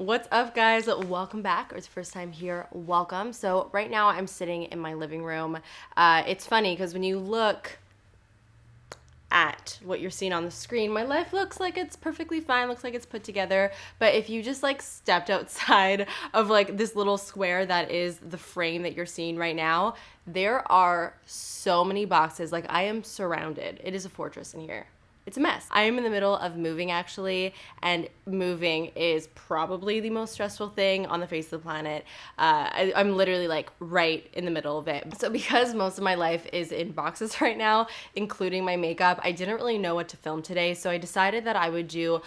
What's up, guys? Welcome back, or it's the first time here, welcome. So right now I'm sitting in my living room. It's funny because when you look at what you're seeing on the screen, my life looks like it's perfectly fine, looks like it's put together. But if you just like stepped outside of like this little square that is the frame that you're seeing right now, there are so many boxes. Like, I am surrounded. It is a fortress in here. It's a mess. I am in the middle of moving, actually, and moving is probably the most stressful thing on the face of the planet. I'm literally like right in the middle of it. So because most of my life is in boxes right now, including my makeup, I didn't really know what to film today. So I decided that I would do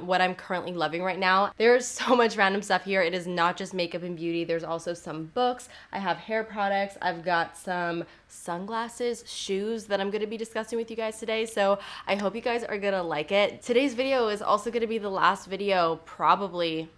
what I'm currently loving right now. There's so much random stuff here. It is not just makeup and beauty. There's also some books. I have hair products. I've got some sunglasses, shoes that I'm going to be discussing with you guys today. So I hope you guys are going to like it. Today's video is also going to be the last video, probably.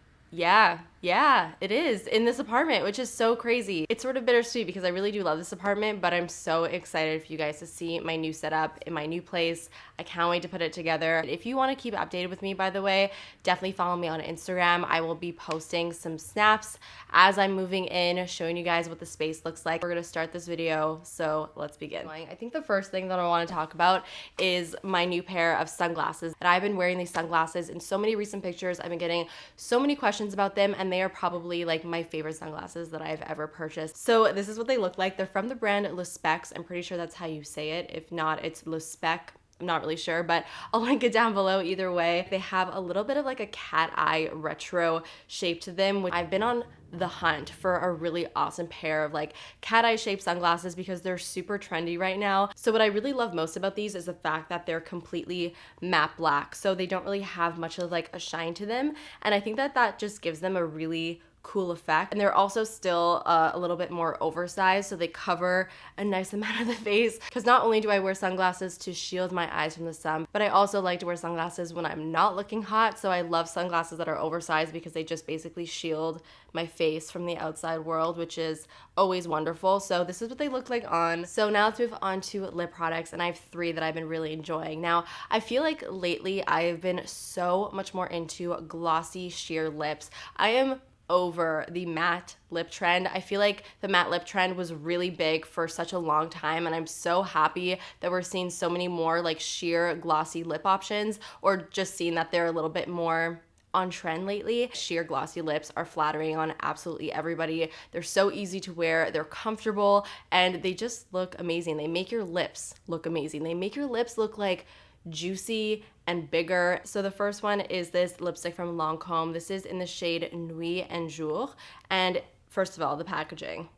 Yeah, it is, in this apartment, which is so crazy. It's sort of bittersweet because I really do love this apartment, but I'm so excited for you guys to see my new setup in my new place. I can't wait to put it together. If you want to keep updated with me, by the way, definitely follow me on Instagram. I will be posting some snaps as I'm moving in, showing you guys what the space looks like. We're going to start this video, so let's begin. I think the first thing that I want to talk about is my new pair of sunglasses. And I've been wearing these sunglasses in so many recent pictures. I've been getting so many questions about them, and they are probably like my favorite sunglasses that I've ever purchased. So this is what they look like. They're from the brand Le Specs. I'm pretty sure that's how you say it. If not, it's Le Spec. I'm not really sure, but I'll link it down below either way. They have a little bit of like a cat eye retro shape to them, which I've been on the hunt for a really awesome pair of like cat eye shaped sunglasses because they're super trendy right now. So what I really love most about these is the fact that they're completely matte black. So they don't really have much of like a shine to them. And I think that that just gives them a really cool effect. And they're also still a little bit more oversized, so they cover a nice amount of the face. Because not only do I wear sunglasses to shield my eyes from the sun, but I also like to wear sunglasses when I'm not looking hot. So I love sunglasses that are oversized because they just basically shield my face from the outside world, which is always wonderful. So this is what they look like on. So now let's move on to lip products, and I have 3 that I've been really enjoying. Now, I feel like lately I've been so much more into glossy sheer lips. I am over the matte lip trend. I feel like the matte lip trend was really big for such a long time, and I'm so happy that we're seeing so many more like sheer glossy lip options, or just seeing that they're a little bit more on trend lately. Sheer glossy lips are flattering on absolutely everybody. They're so easy to wear, they're comfortable, and they just look amazing. They make your lips look amazing. They make your lips look like juicy and bigger. So the first one is this lipstick from Lancome. This is in the shade Nuit and Jour. And first of all, the packaging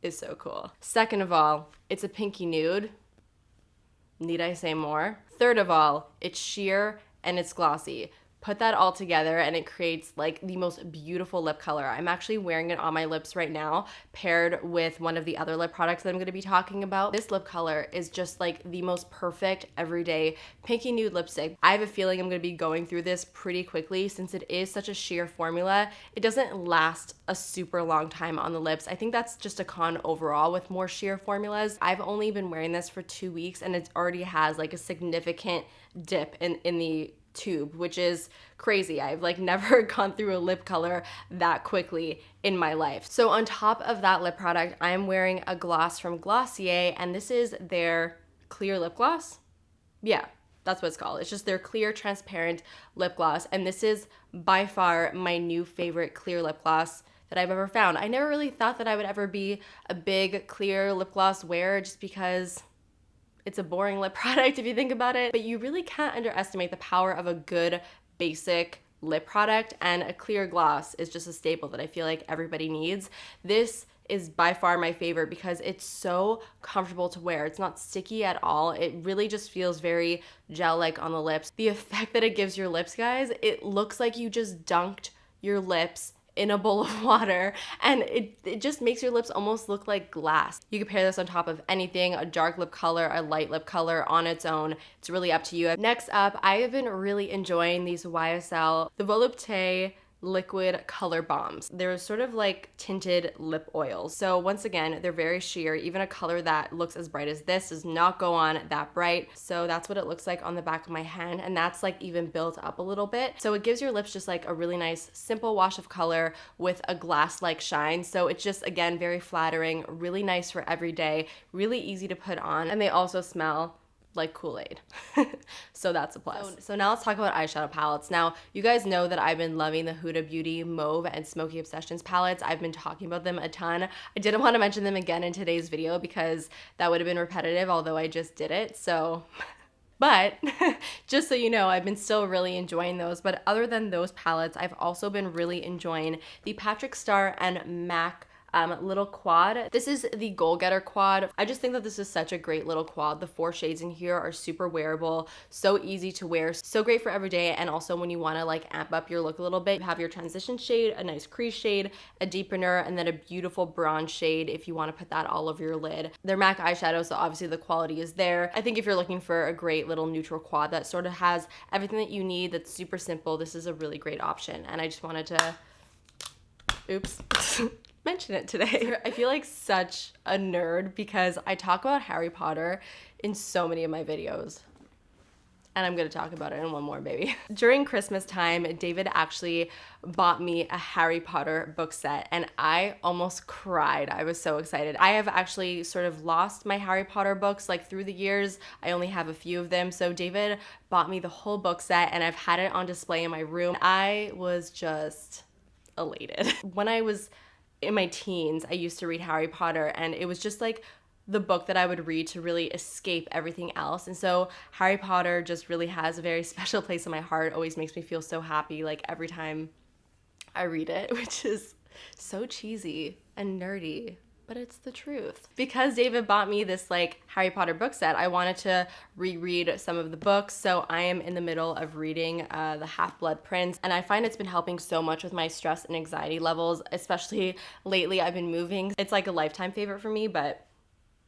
is so cool. Second of all, it's a pinky nude. Need I say more? Third of all, it's sheer and it's glossy. Put that all together and it creates like the most beautiful lip color. I'm actually wearing it on my lips right now, paired with one of the other lip products that I'm gonna be talking about. This lip color is just like the most perfect everyday pinky nude lipstick. I have a feeling I'm gonna be going through this pretty quickly since it is such a sheer formula. It doesn't last a super long time on the lips. I think that's just a con overall with more sheer formulas. I've only been wearing this for 2 weeks and it already has like a significant dip in the tube, which is crazy. I've like never gone through a lip color that quickly in my life. So on top of that lip product, I am wearing a gloss from Glossier, and this is their clear lip gloss. Yeah, that's what it's called. It's just their clear transparent lip gloss, and this is by far my new favorite clear lip gloss that I've ever found. I never really thought that I would ever be a big clear lip gloss wearer just because it's a boring lip product if you think about it, but you really can't underestimate the power of a good basic lip product, and a clear gloss is just a staple that I feel like everybody needs. This is by far my favorite because it's so comfortable to wear. It's not sticky at all. It really just feels very gel-like on the lips. The effect that it gives your lips, guys, it looks like you just dunked your lips in a bowl of water, and it just makes your lips almost look like glass. You can pair this on top of anything, a dark lip color, a light lip color on its own. It's really up to you. Next up, I have been really enjoying these YSL, the Volupté liquid color bombs. They're sort of like tinted lip oils. So once again, they're very sheer. Even a color that looks as bright as this does not go on that bright. So that's what it looks like on the back of my hand. And that's like even built up a little bit. So it gives your lips just like a really nice, simple wash of color with a glass-like shine. So it's just, again, very flattering, really nice for every day, really easy to put on. And they also smell like Kool-Aid. So that's a plus. So now let's talk about eyeshadow palettes. Now, you guys know that I've been loving the Huda Beauty Mauve and Smoky Obsessions palettes. I've been talking about them a ton. I didn't want to mention them again in today's video because that would have been repetitive, although I just did it. So but just so you know, I've been still really enjoying those. But other than those palettes, I've also been really enjoying the Patrick Star and MAC little quad. This is the Goal Getter quad. I just think that this is such a great little quad. The 4 shades in here are super wearable, so easy to wear, so great for every day. And also when you want to like amp up your look a little bit, you have your transition shade, a nice crease shade, a deepener, and then a beautiful bronze shade if you want to put that all over your lid. They're MAC eyeshadows, so obviously the quality is there. I think if you're looking for a great little neutral quad that sort of has everything that you need, that's super simple, this is a really great option. And I just wanted to, oops. mention it today. I feel like such a nerd because I talk about Harry Potter in so many of my videos. And I'm gonna talk about it in one more, baby. During Christmas time, David actually bought me a Harry Potter book set and I almost cried. I was so excited. I have actually sort of lost my Harry Potter books like through the years. I only have a few of them. So David bought me the whole book set and I've had it on display in my room. I was just elated. When I was in my teens, I used to read Harry Potter and it was just like the book that I would read to really escape everything else. And so Harry Potter just really has a very special place in my heart. Always makes me feel so happy like every time I read it, which is so cheesy and nerdy, but it's the truth. Because David bought me this like Harry Potter book set, I wanted to reread some of the books. So I am in the middle of reading the Half-Blood Prince, and I find it's been helping so much with my stress and anxiety levels, especially lately. I've been moving. It's like a lifetime favorite for me, but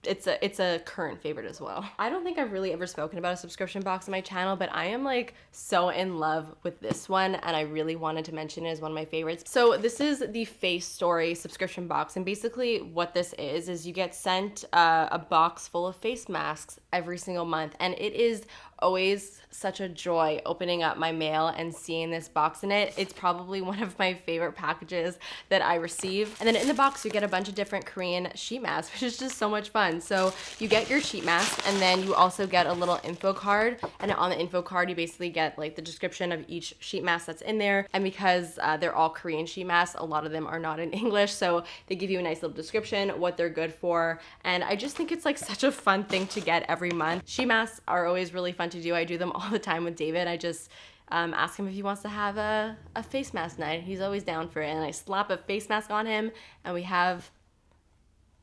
it's a current favorite as well. I don't think I've really ever spoken about a subscription box on my channel, but I am like so in love with this one and I really wanted to mention it as one of my favorites. So this is the Face Story subscription box, and basically what this is you get sent a box full of face masks every single month, and it is always such a joy opening up my mail and seeing this box in it. It's probably one of my favorite packages that I receive. And then in the box, you get a bunch of different Korean sheet masks, which is just so much fun. So you get your sheet mask and then you also get a little info card. And on the info card, you basically get like the description of each sheet mask that's in there. And because they're all Korean sheet masks, a lot of them are not in English. So they give you a nice little description, what they're good for. And I just think it's like such a fun thing to get every month. Sheet masks are always really fun to do. I do them all the time with David. I just ask him if he wants to have a face mask night. He's always down for it. And I slap a face mask on him and we have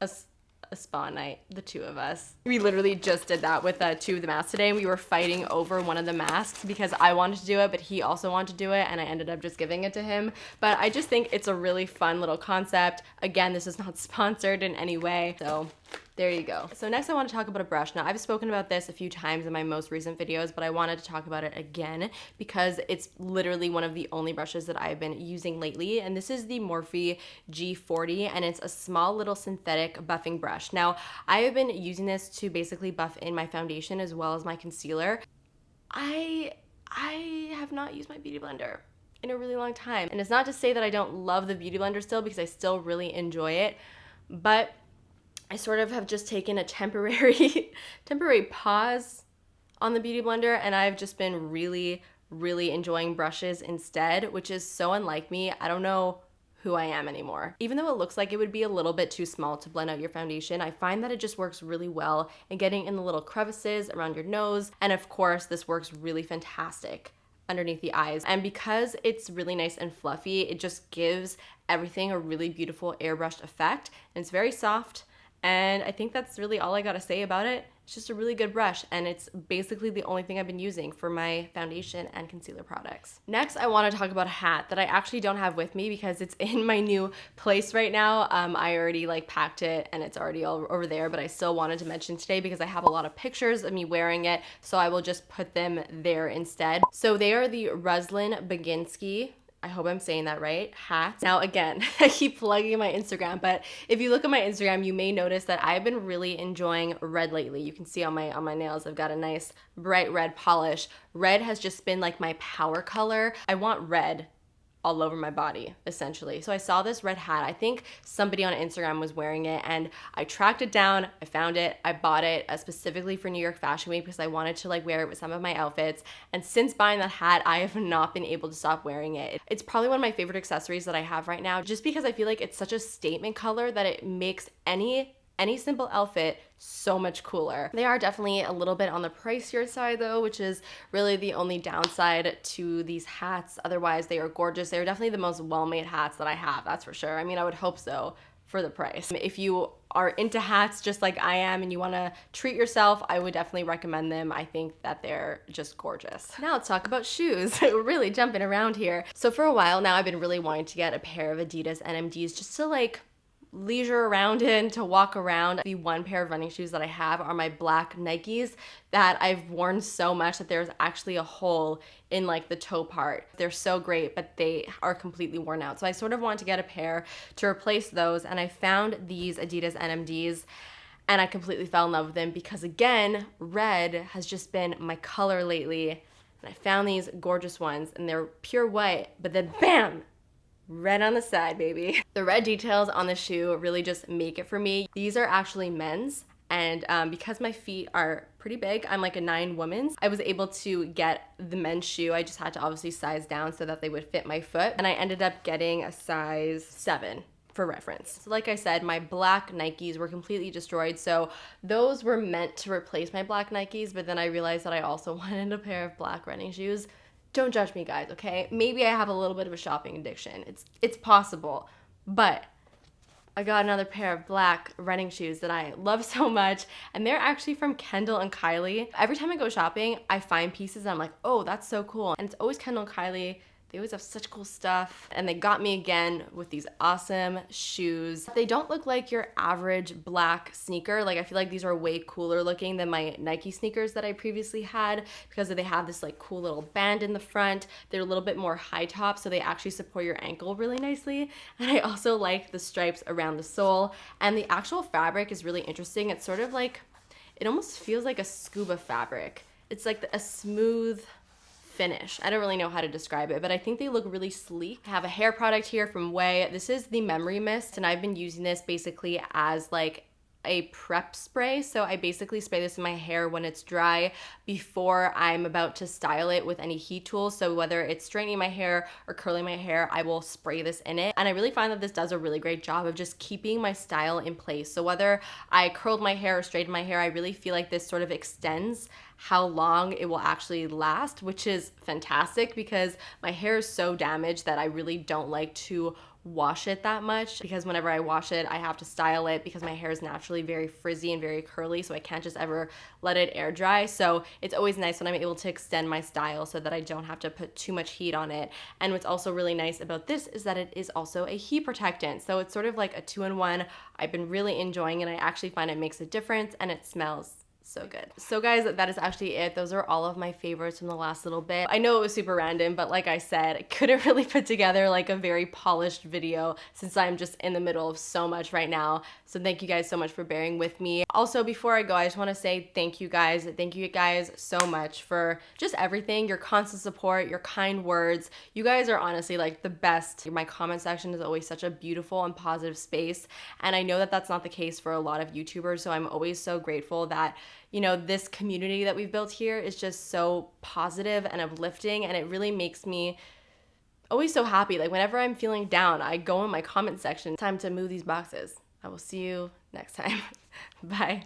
a spa night, the two of us. We literally just did that with 2 of the masks today. We were fighting over one of the masks because I wanted to do it, but he also wanted to do it, and I ended up just giving it to him. But I just think it's a really fun little concept. Again, this is not sponsored in any way, so there you go. So next I want to talk about a brush. Now I've spoken about this a few times in my most recent videos, but I wanted to talk about it again because it's literally one of the only brushes that I've been using lately. And this is the Morphe G40, and it's a small little synthetic buffing brush. Now I have been using this to basically buff in my foundation as well as my concealer. I have not used my Beauty Blender in a really long time. And it's not to say that I don't love the Beauty Blender still, because I still really enjoy it, but I sort of have just taken a temporary pause on the Beauty Blender, and I've just been really enjoying brushes instead, which is so unlike me. I don't know who I am anymore. Even though it looks like it would be a little bit too small to blend out your foundation, I find that it just works really well in getting in the little crevices around your nose, and of course this works really fantastic underneath the eyes. And because it's really nice and fluffy, it just gives everything a really beautiful airbrushed effect, and it's very soft. And I think that's really all I gotta say about it. It's just a really good brush, and it's basically the only thing I've been using for my foundation and concealer products. Next, I wanna talk about a hat that I actually don't have with me because it's in my new place right now. I already packed it and it's already all over there, but I still wanted to mention today because I have a lot of pictures of me wearing it, so I will just put them there instead. So they are the Ruslan Baginski I hope I'm saying that right, hats. Now again, I keep plugging my Instagram, but if you look at my Instagram, you may notice that I've been really enjoying red lately. You can see on my nails, I've got a nice bright red polish. Red has just been like my power color. I want red all over my body, essentially. So I saw this red hat. I think somebody on Instagram was wearing it, and I tracked it down. I found it. I bought it specifically for New York Fashion Week because I wanted to like wear it with some of my outfits. And since buying that hat, I have not been able to stop wearing it. It's probably one of my favorite accessories that I have right now, just because I feel like it's such a statement color that it makes any simple outfit so much cooler. They are definitely a little bit on the pricier side though, which is really the only downside to these hats. Otherwise, they are gorgeous. They're definitely the most well-made hats that I have, that's for sure. I mean, I would hope so for the price. If you are into hats just like I am and you wanna treat yourself, I would definitely recommend them. I think that they're just gorgeous. Now let's talk about shoes. We're really jumping around here. So for a while now, I've been really wanting to get a pair of Adidas NMDs just to like leisure around in, to walk around. The one pair of running shoes that I have are my black Nikes that I've worn so much that there's actually a hole in like the toe part. They're so great, but they are completely worn out. So I sort of wanted to get a pair to replace those, and I found these Adidas NMDs and I completely fell in love with them because again, red has just been my color lately. And I found these gorgeous ones and they're pure white, but then bam! Red on the side, baby. The red details on the shoe really just make it for me. These are actually men's, and because my feet are pretty big, I'm like a 9 woman's, I was able to get the men's shoe. I just had to obviously size down so that they would fit my foot, and I ended up getting a size 7 for reference. So like I said, my black Nikes were completely destroyed, so those were meant to replace my black Nikes, but then I realized that I also wanted a pair of black running shoes. Don't judge me, guys, okay? Maybe I have a little bit of a shopping addiction. It's possible. But I got another pair of black running shoes that I love so much, and they're actually from Kendall and Kylie. Every time I go shopping, I find pieces and I'm like, oh, that's so cool. And it's always Kendall and Kylie. They always have such cool stuff. And they got me again with these awesome shoes. They don't look like your average black sneaker. Like I feel like these are way cooler looking than my Nike sneakers that I previously had because they have this like cool little band in the front. They're a little bit more high top, so they actually support your ankle really nicely. And I also like the stripes around the sole. And the actual fabric is really interesting. It's sort of like, it almost feels like a scuba fabric. It's like a smooth finish. I don't really know how to describe it, but I think they look really sleek. I have a hair product here from Way. This is the Memory Mist, and I've been using this basically as like a prep spray. So I basically spray this in my hair when it's dry before I'm about to style it with any heat tools. So whether it's straightening my hair or curling my hair, I will spray this in it. And I really find that this does a really great job of just keeping my style in place. So whether I curled my hair or straightened my hair, I really feel like this sort of extends how long it will actually last, which is fantastic because my hair is so damaged that I really don't like to wash it that much, because whenever I wash it, I have to style it because my hair is naturally very frizzy and very curly, so I can't just ever let it air dry. So it's always nice when I'm able to extend my style so that I don't have to put too much heat on it. And what's also really nice about this is that it is also a heat protectant. So it's sort of like a 2-in-1. I've been really enjoying it. I actually find it makes a difference, and it smells so good. So guys, that is actually it. Those are all of my favorites from the last little bit. I know it was super random, but like I said, I couldn't really put together like a very polished video since I'm just in the middle of so much right now. So thank you guys so much for bearing with me. Also, before I go, I just want to say thank you guys. Thank you guys so much for just everything, your constant support, your kind words. You guys are honestly like the best. My comment section is always such a beautiful and positive space. And I know that that's not the case for a lot of YouTubers. So I'm always so grateful that, you know, this community that we've built here is just so positive and uplifting, and it really makes me always so happy. Like whenever I'm feeling down, I go in my comment section. Time to move these boxes. I will see you next time. Bye.